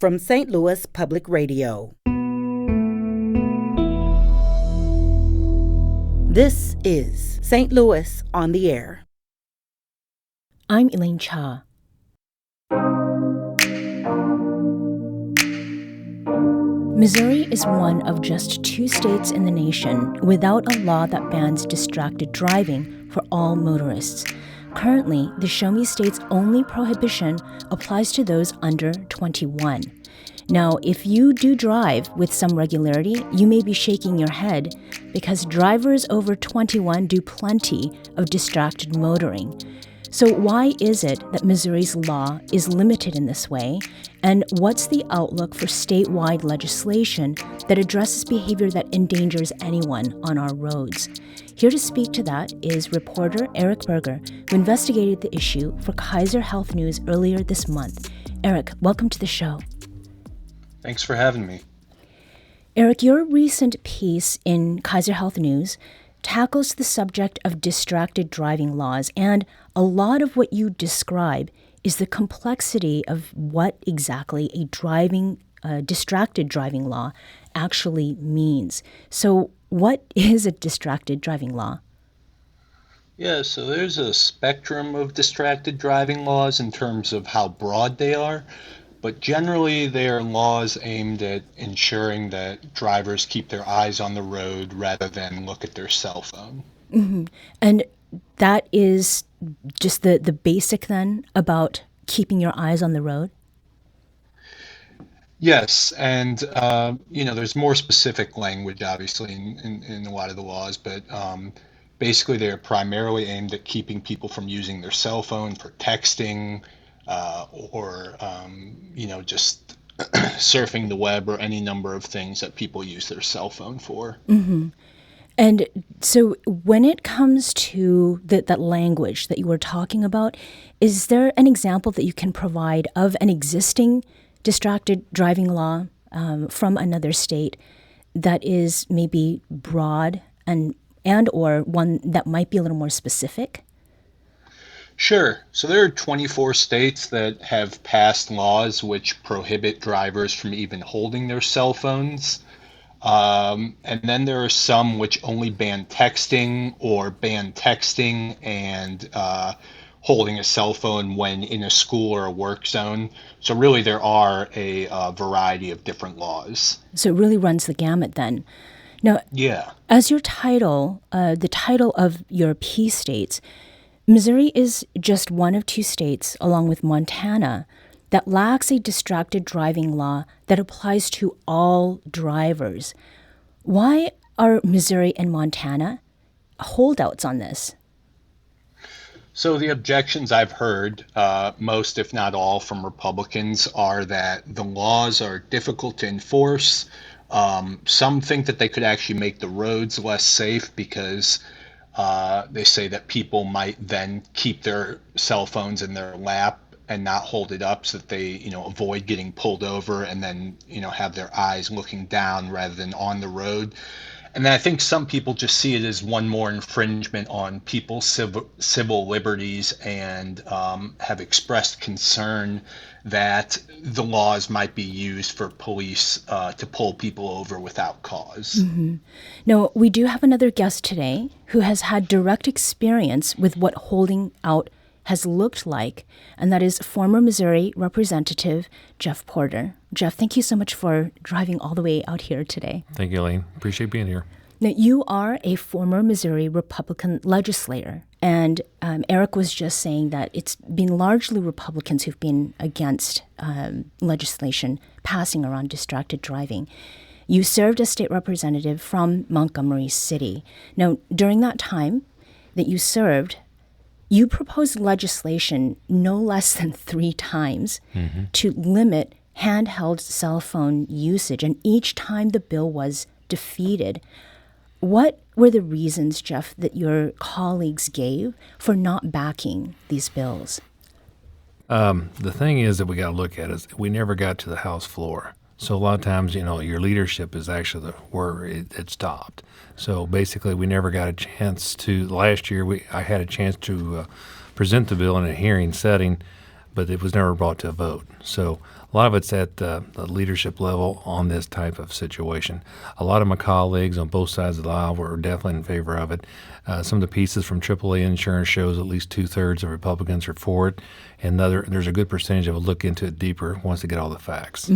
from St. Louis Public Radio. This is St. Louis on the Air. I'm Elaine Cha. Missouri is one of just 2 states in the nation without a law that bans distracted driving for all motorists. Currently, the Show Me State's only prohibition applies to those under 21. Now, if you do drive with some regularity, you may be shaking your head because drivers over 21 do plenty of distracted motoring. So why is it that Missouri's law is limited in this way? And what's the outlook for statewide legislation that addresses behavior that endangers anyone on our roads? Here to speak to that is reporter Eric Berger, who investigated the issue for Kaiser Health News earlier this month. Eric, welcome to the show. Thanks for having me. Eric, your recent piece in Kaiser Health News tackles the subject of distracted driving laws, and a lot of what you describe is the complexity of what exactly a distracted driving law actually means. So what is a distracted driving law? Yeah, so there's a spectrum of distracted driving laws in terms of how broad they are, but generally they are laws aimed at ensuring that drivers keep their eyes on the road rather than look at their cell phone. Mm-hmm. And that is just the basic then about keeping your eyes on the road? Yes, and there's more specific language obviously in a lot of the laws, but basically they're primarily aimed at keeping people from using their cell phone for texting, or just surfing the web or any number of things that people use their cell phone for. Mm-hmm. And so when it comes to that language that you were talking about, is there an example that you can provide of an existing distracted driving law from another state that is maybe broad and or one that might be a little more specific? Sure. So there are 24 states that have passed laws which prohibit drivers from even holding their cell phones. And then there are some which only ban texting or ban texting and holding a cell phone when in a school or a work zone. So really there are a variety of different laws. So it really runs the gamut then. Now, yeah. As your title, the title of your piece states, Missouri is just one of 2 states, along with Montana, that lacks a distracted driving law that applies to all drivers. Why are Missouri and Montana holdouts on this? So the objections I've heard, most if not all from Republicans, are that the laws are difficult to enforce. Some think that they could actually make the roads less safe because they say that people might then keep their cell phones in their lap and not hold it up so that they, avoid getting pulled over and then, have their eyes looking down rather than on the road. And then I think some people just see it as one more infringement on people's civil liberties and have expressed concern that the laws might be used for police to pull people over without cause. Mm-hmm. Now, we do have another guest today who has had direct experience with what holding out has looked like, and that is former Missouri Representative Jeff Porter. Jeff, thank you so much for driving all the way out here today. Thank you, Elaine. Appreciate being here. Now, you are a former Missouri Republican legislator, and Eric was just saying that it's been largely Republicans who've been against legislation passing around distracted driving. You served as state representative from Montgomery City. Now, during that time that you served, you proposed legislation no less than 3 times to limit handheld cell phone usage, and each time the bill was defeated. What were the reasons, Jeff, that your colleagues gave for not backing these bills? The thing is that we got to look at is we never got to the House floor. So a lot of times, your leadership is actually where it stopped. So basically, we never got a chance to. Last year, I had a chance to present the bill in a hearing setting, but it was never brought to a vote. So A lot of it's at the leadership level on this type of situation. A lot of my colleagues on both sides of the aisle were definitely in favor of it. Some of the pieces from AAA Insurance shows at least 2/3 of Republicans are for it, and there's a good percentage that will look into it deeper once they get all the facts.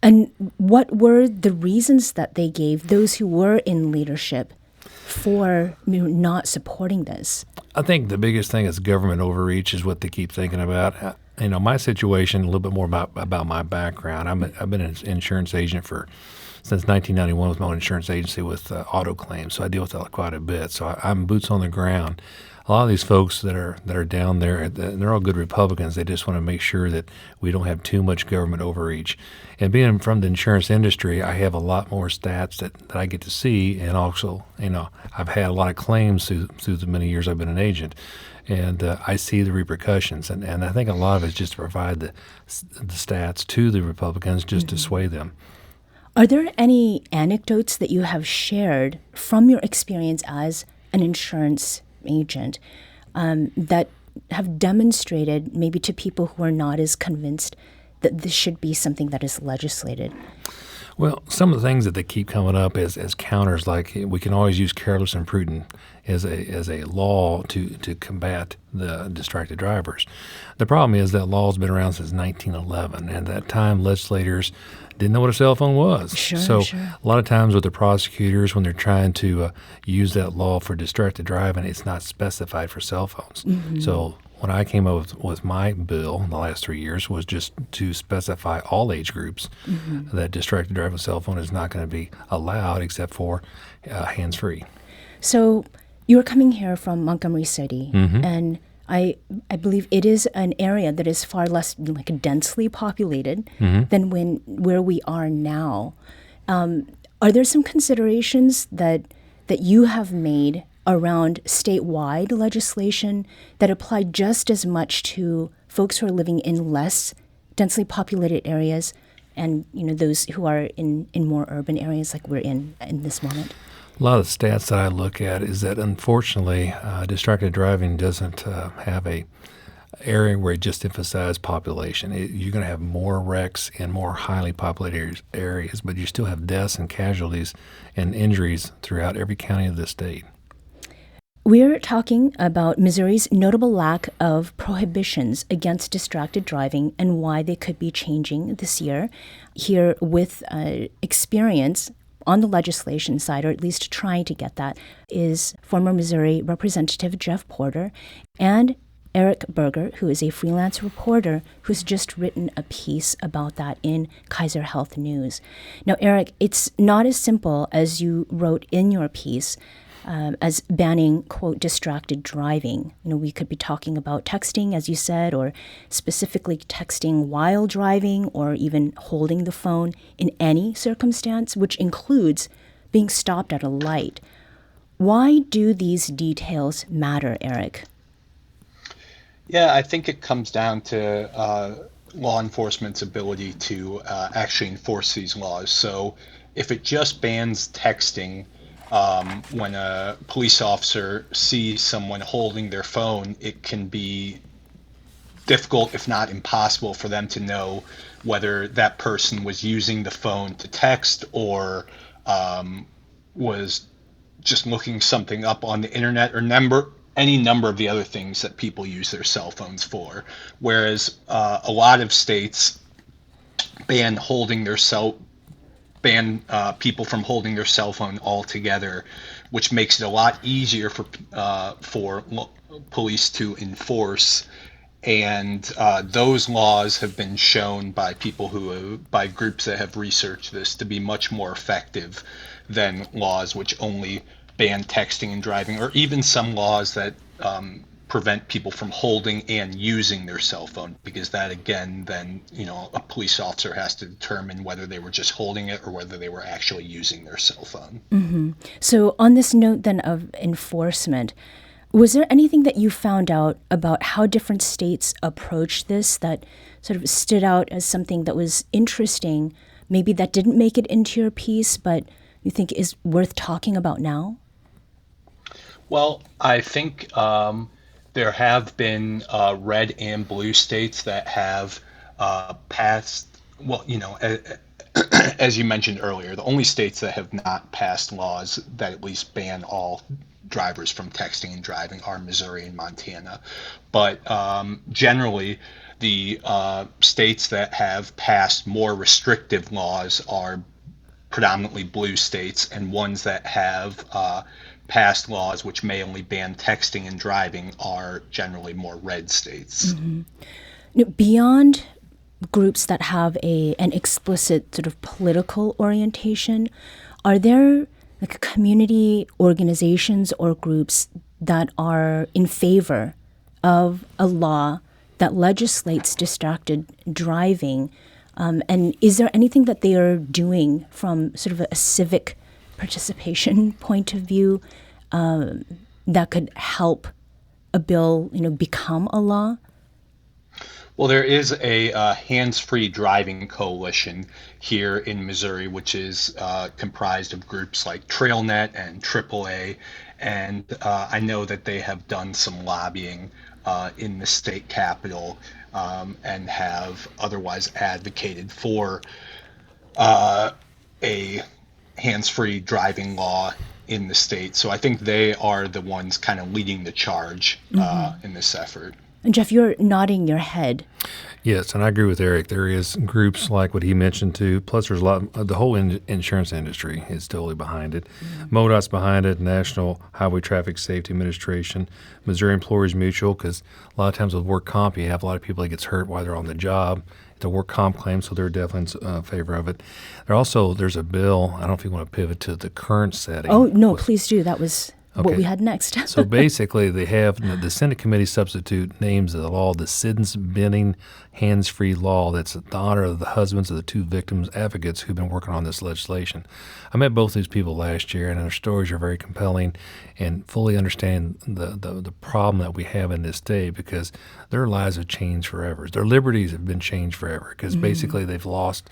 And what were the reasons that they gave, those who were in leadership, for not supporting this? I think the biggest thing is government overreach is what they keep thinking about. My situation, a little bit more about my background. I've been an insurance agent since 1991 with my own insurance agency with auto claims, so I deal with that quite a bit. So I'm boots on the ground. A lot of these folks that are down there, they're all good Republicans. They just want to make sure that we don't have too much government overreach. And being from the insurance industry, I have a lot more stats that I get to see, and also, I've had a lot of claims through the many years I've been an agent, and I see the repercussions. And I think a lot of it's just to provide the stats to the Republicans just to sway them. Are there any anecdotes that you have shared from your experience as an insurance agent that have demonstrated maybe to people who are not as convinced that this should be something that is legislated? Well, some of the things that they keep coming up as counters, like we can always use careless and prudent as a law to combat the distracted drivers. The problem is that law's been around since 1911, and at that time legislators didn't know what a cell phone was. Sure. A lot of times with the prosecutors, when they're trying to use that law for distracted driving, it's not specified for cell phones. So when I came up with my bill in the last 3 years was just to specify all age groups that distracted driving cell phone is not going to be allowed except for hands-free. So you're coming here from Montgomery City, and I believe it is an area that is far less densely populated than where we are now. Are there some considerations that you have made around statewide legislation that apply just as much to folks who are living in less densely populated areas and those who are in more urban areas like we're in this moment? A lot of the stats that I look at is that unfortunately distracted driving doesn't have a area where it just emphasizes population. You're going to have more wrecks in more highly populated areas, but you still have deaths and casualties and injuries throughout every county of the state. We're talking about Missouri's notable lack of prohibitions against distracted driving and why they could be changing this year. Here with experience on the legislation side, or at least trying to get that, is former Missouri Representative Jeff Porter and Eric Berger, who is a freelance reporter who's just written a piece about that in Kaiser Health News. Now, Eric, it's not as simple as you wrote in your piece as banning, quote, distracted driving. We could be talking about texting, as you said, or specifically texting while driving, or even holding the phone in any circumstance, which includes being stopped at a light. Why do these details matter, Eric? Yeah, I think it comes down to law enforcement's ability to actually enforce these laws. So if it just bans texting, when a police officer sees someone holding their phone, it can be difficult, if not impossible, for them to know whether that person was using the phone to text or was just looking something up on the internet, or any number of the other things that people use their cell phones for. Whereas a lot of states ban people from holding their cell phone altogether, which makes it a lot easier for police to enforce. And those laws have been shown by by groups that have researched this, to be much more effective than laws which only ban texting and driving, or even some laws that prevent people from holding and using their cell phone, because that again then a police officer has to determine whether they were just holding it or whether they were actually using their cell phone. So on this note then of enforcement, was there anything that you found out about how different states approach this that sort of stood out as something that was interesting, maybe that didn't make it into your piece but you think is worth talking about now? Well, I think there have been red and blue states that have passed, well, as you mentioned earlier, the only states that have not passed laws that at least ban all drivers from texting and driving are Missouri and Montana. But generally, the states that have passed more restrictive laws are predominantly blue states, and ones that have passed laws which may only ban texting and driving are generally more red states. Beyond groups that have an explicit sort of political orientation, are there like community organizations or groups that are in favor of a law that legislates distracted driving? And is there anything that they are doing from sort of a civic participation point of view that could help a bill, become a law? Well, there is a hands-free driving coalition here in Missouri, which is comprised of groups like TrailNet and AAA, and I know that they have done some lobbying in the state capitol and have otherwise advocated for a hands-free driving law in the state. So I think they are the ones kind of leading the charge in this effort. And Jeff, you're nodding your head. Yes, and I agree with Eric. There is groups like what he mentioned too. Plus, there's a lot. The whole insurance industry is totally behind it. MoDOT's behind it. National Highway Traffic Safety Administration, Missouri Employers Mutual. Because a lot of times with work comp, you have a lot of people that gets hurt while they're on the job. The work comp claim, so they're definitely in favor of it. There's a bill. I don't know if you want to pivot to the current setting. Oh no, please do. That was what we had next. So basically, they have the Senate committee substitute names the law the Siddons-Benning hands-free law. That's the honor of the husbands of the two victims advocates who've been working on this legislation. I met both these people last year, and their stories are very compelling and fully understand the problem that we have in this state because their lives have changed forever. Their liberties have been changed forever because basically they've lost,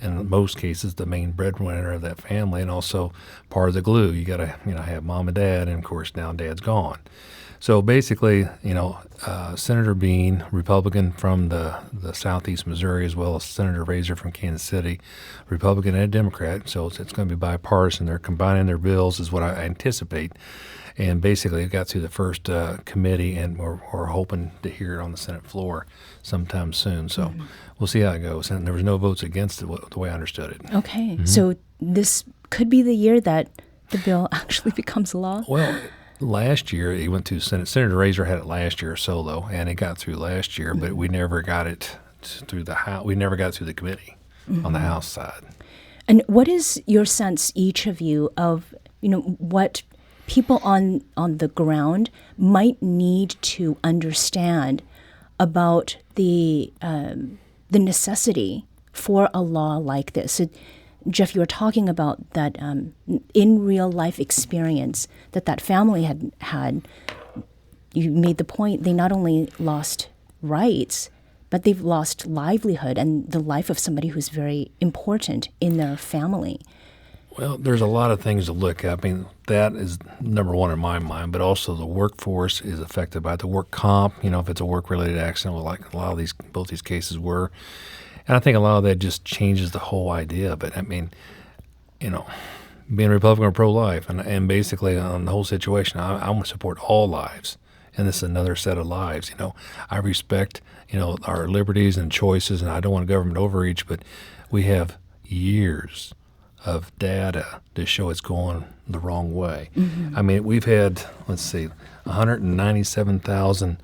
in most cases, the main breadwinner of that family and also part of the glue. You got to have mom and dad, and of course now dad's gone. So basically, Senator Bean, Republican from the southeast Missouri, as well as Senator Razor from Kansas City, Republican and a Democrat. So it's going to be bipartisan. They're combining their bills is what I anticipate. And basically it got through the first committee, and we're hoping to hear it on the Senate floor sometime soon. So we'll see how it goes. And there was no votes against it the way I understood it. Okay. So this could be the year that the bill actually becomes law? Well, last year it went to Senate. Senator Razor had it last year solo, and it got through last year, but we never got it through the House. We never got it through the committee on the House side. And what is your sense, each of you, of what people on the ground might need to understand about the necessity for a law like this? So, Jeff, you were talking about that in real life experience that family had. You made the point they not only lost rights, but they've lost livelihood and the life of somebody who's very important in their family. Well, there's a lot of things to look at. I mean, that is number one in my mind, but also the workforce is affected by it. The work comp, if it's a work-related accident, like a lot of both these cases were. And I think a lot of that just changes the whole idea of it. I mean, being Republican or pro-life, and basically on the whole situation, I want to support all lives. And this is another set of lives. I respect, our liberties and choices, and I don't want government overreach, but we have years of data to show it's going the wrong way. I mean, we've had, 197,000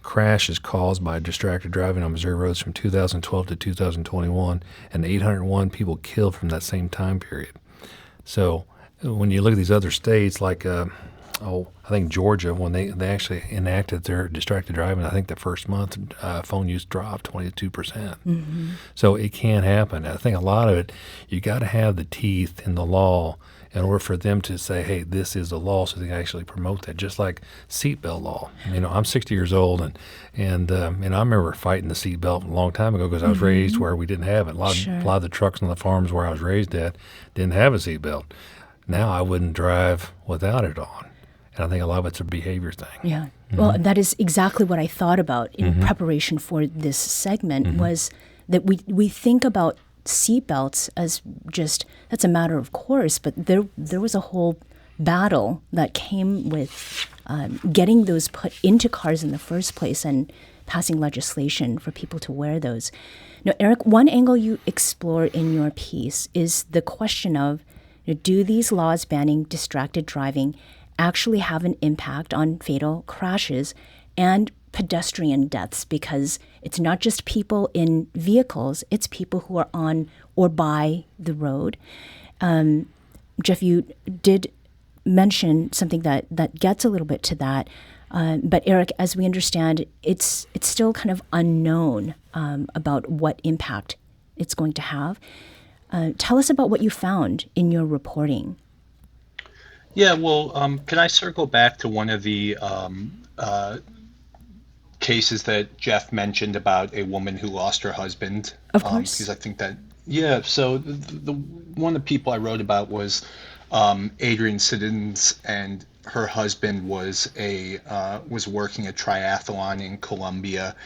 crashes caused by distracted driving on Missouri roads from 2012 to 2021, and 801 people killed from that same time period. So when you look at these other states like, I think Georgia, when they actually enacted their distracted driving, I think the first month phone use dropped 22%. So it can happen. I think a lot of it, you got to have the teeth in the law in order for them to say, hey, this is a law, so they can actually promote that, just like seatbelt law. I'm 60 years old, and I remember fighting the seatbelt a long time ago because I was raised where we didn't have it. A lot of the trucks on the farms where I was raised at didn't have a seatbelt. Now I wouldn't drive without it on. And I think a lot of it's a behavior thing. Yeah. Well, that is exactly what I thought about in preparation for this segment was that we think about seatbelts as just, that's a matter of course, but there was a whole battle that came with getting those put into cars in the first place and passing legislation for people to wear those. Now, Eric, one angle you explore in your piece is the question of, do these laws banning distracted driving actually have an impact on fatal crashes and pedestrian deaths? Because it's not just people in vehicles, it's people who are on or by the road. Jeff, you did mention something that gets a little bit to that. But Eric, as we understand, it's still kind of unknown about what impact it's going to have. Tell us about what you found in your reporting. Yeah, well, can I circle back to one of the cases that Jeff mentioned about a woman who lost her husband? Of course. Because I think that, yeah, so the one of the people I wrote about was Adrienne Siddons, and her husband was working a triathlon in Colombia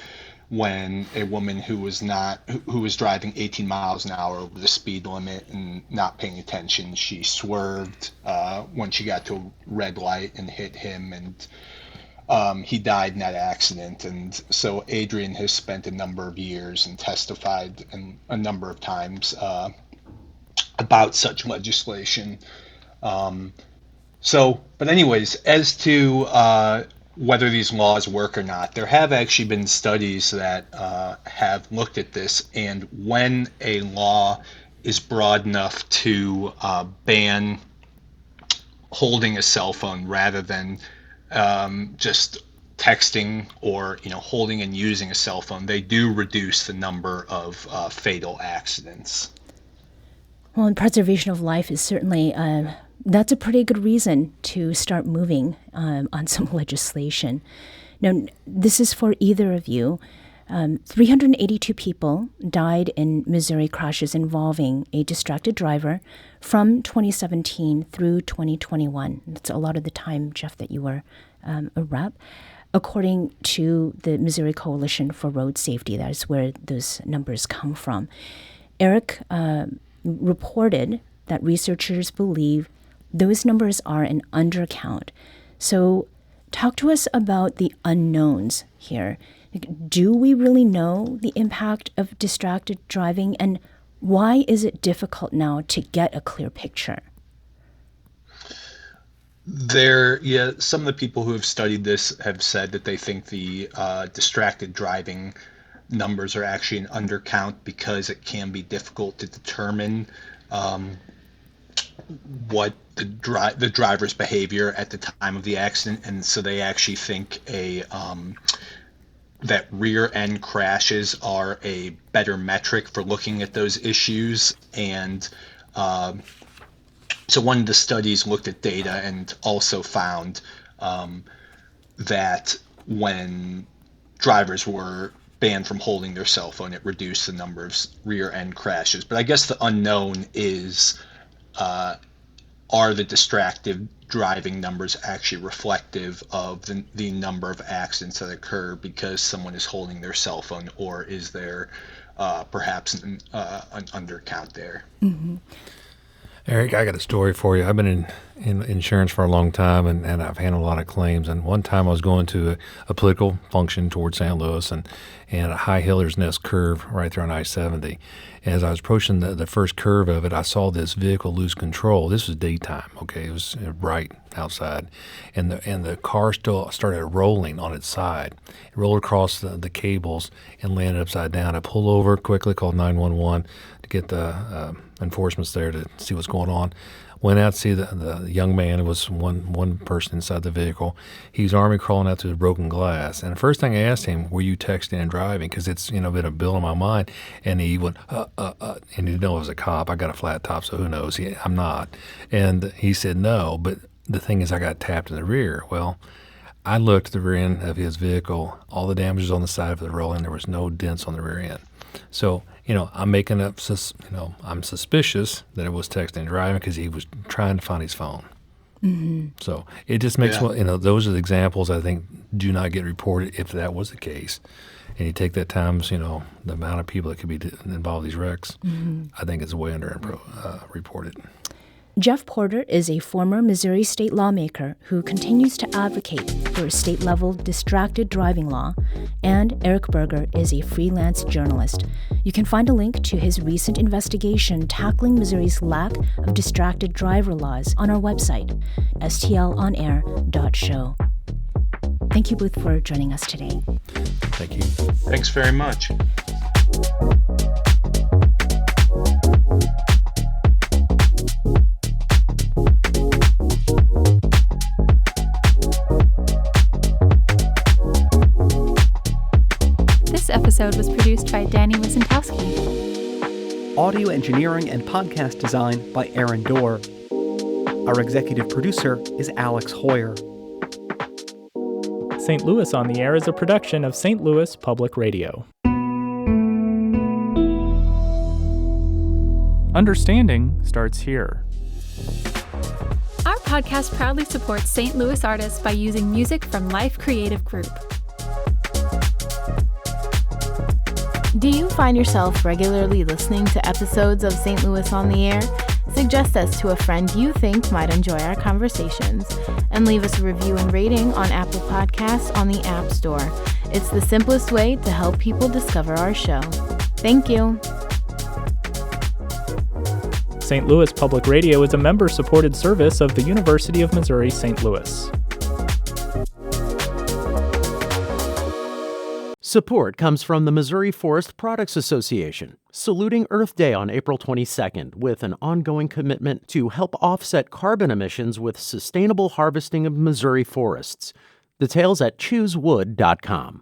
when a woman who was driving 18 miles an hour over the speed limit and not paying attention, she swerved when she got to a red light and hit him, and he died in that accident. And so Adrienne has spent a number of years and testified a number of times about such legislation. But anyways, as to whether these laws work or not, there have actually been studies that have looked at this, and when a law is broad enough to ban holding a cell phone rather than just texting or holding and using a cell phone, they do reduce the number of fatal accidents. Well, and preservation of life is certainly, that's a pretty good reason to start moving on some legislation. Now, this is for either of you. 382 people died in Missouri crashes involving a distracted driver from 2017 through 2021. That's a lot of the time, Jeff, that you were a rep. According to the Missouri Coalition for Road Safety, that is where those numbers come from. Eric reported that researchers believe those numbers are an undercount. So talk to us about the unknowns here. Do we really know the impact of distracted driving, and why is it difficult now to get a clear picture? Some of the people who have studied this have said that they think the distracted driving numbers are actually an undercount because it can be difficult to determine what the driver's behavior at the time of the accident, and so they actually think that rear end crashes are a better metric for looking at those issues. And so one of the studies looked at data and also found that when drivers were banned from holding their cell phone, it reduced the number of rear end crashes. But I guess the unknown is, are the distracted driving numbers actually reflective of the number of accidents that occur because someone is holding their cell phone, or is there perhaps an undercount there? Mm-hmm. Eric, I got a story for you. I've been in insurance for a long time, and I've handled a lot of claims. And one time I was going to a political function towards St. Louis, and a high Hiller's Nest curve right there on I-70. As I was approaching the first curve of it, I saw this vehicle lose control. This was daytime, okay? It was bright outside. And the car still started rolling on its side. It rolled across the cables and landed upside down. I pulled over quickly, called 911 to get the enforcements there to see what's going on. Went out to see the young man. It was one person inside the vehicle. He was army crawling out through the broken glass. And the first thing I asked him, were you texting and driving? Because it's been a bill in my mind. And he went, and he didn't know it was a cop. I got a flat top, so who knows? I'm not. And he said no, but the thing is I got tapped in the rear. Well, I looked at the rear end of his vehicle. All the damage was on the side of the rolling. There was no dents on the rear end. So, I'm making up, I'm suspicious that it was texting and driving because he was trying to find his phone. So it just makes, Yeah. those are the examples I think do not get reported if that was the case. And you take that times, the amount of people that could be involved in these wrecks, I think it's way reported. Jeff Porter is a former Missouri state lawmaker who continues to advocate for a state-level distracted driving law, and Eric Berger is a freelance journalist. You can find a link to his recent investigation tackling Missouri's lack of distracted driver laws on our website, stlonair.show. Thank you both for joining us today. Thank you. Thanks very much. This episode was produced by Danny Wysentowski. Audio engineering and podcast design by Aaron Dorr. Our executive producer is Alex Hoyer. St. Louis on the Air is a production of St. Louis Public Radio. Understanding starts here. Our podcast proudly supports St. Louis artists by using music from Life Creative Group. Do you find yourself regularly listening to episodes of St. Louis on the Air? Suggest us to a friend you think might enjoy our conversations, and leave us a review and rating on Apple Podcasts on the App Store. It's the simplest way to help people discover our show. Thank you. St. Louis Public Radio is a member-supported service of the University of Missouri St. Louis. Support comes from the Missouri Forest Products Association, saluting Earth Day on April 22nd with an ongoing commitment to help offset carbon emissions with sustainable harvesting of Missouri forests. Details at choosewood.com.